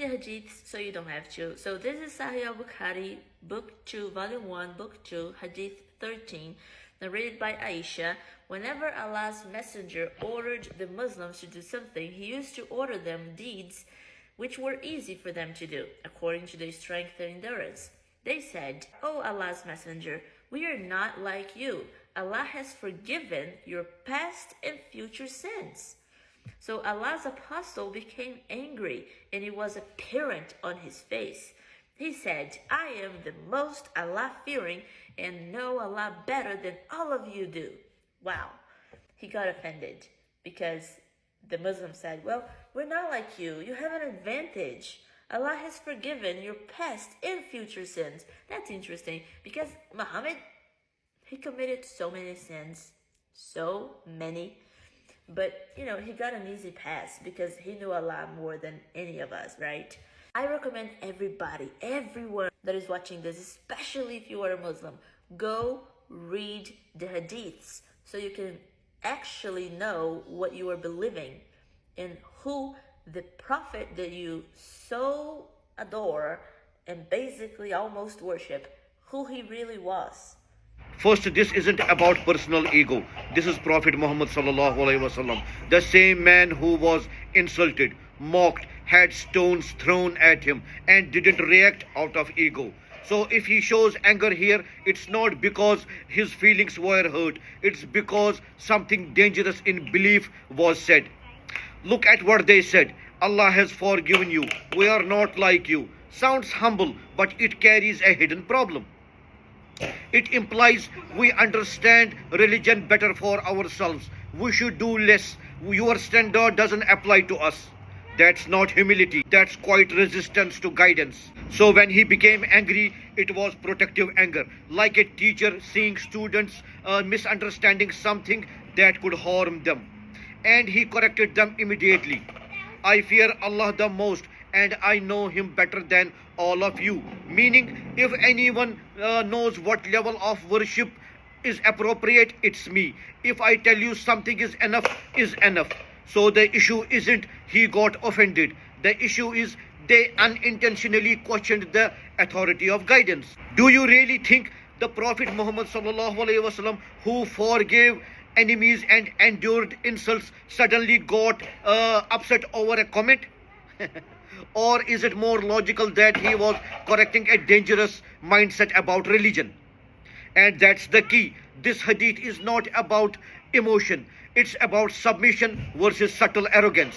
the hadiths so you don't have to. So this is Sahih al-Bukhari, Book 2, Volume 1, Book 2, Hadith 13, narrated by Aisha. Whenever Allah's Messenger ordered the Muslims to do something, he used to order them deeds which were easy for them to do, according to their strength and endurance. They said, "O Allah's Messenger, we are not like you. Allah has forgiven your past and future sins." So Allah's apostle became angry, and it was apparent on his face. He said, "I am the most Allah-fearing and know Allah better than all of you do." Wow. He got offended because the Muslim said, "Well, we're not like you. You have an advantage. Allah has forgiven your past and future sins." That's interesting because Muhammad, he committed so many sins, so many. But, he got an easy pass because he knew Allah more than any of us, right? I recommend everybody, everyone that is watching this, especially if you are a Muslim, go read the hadiths so you can actually know what you are believing and who the prophet that you so adore and basically almost worship, who he really was. First, this isn't about personal ego. This is Prophet Muhammad sallallahu alaihi wasallam, the same man who was insulted, mocked, had stones thrown at him, and didn't react out of ego. So if he shows anger here, it's not because his feelings were hurt. It's because something dangerous in belief was said. Look at what they said. Allah has forgiven you. We are not like you. Sounds humble, but it carries a hidden problem. It implies we understand religion better for ourselves. We should do less. Your standard doesn't apply to us. That's not humility. That's quite resistance to guidance. So when he became angry, it was protective anger, like a teacher seeing students misunderstanding something that could harm them. And he corrected them immediately. I fear Allah the most, and I know him better than all of you. Meaning, if anyone knows what level of worship is appropriate, it's me. If I tell you something is enough, is enough. So the issue isn't he got offended. The issue is they unintentionally questioned the authority of guidance. Do you really think the Prophet Muhammad sallallahu alaihi wasallam, who forgave enemies and endured insults, suddenly got upset over a comment? Or is it more logical that he was correcting a dangerous mindset about religion? And that's the key. This hadith is not about emotion. It's about submission versus subtle arrogance.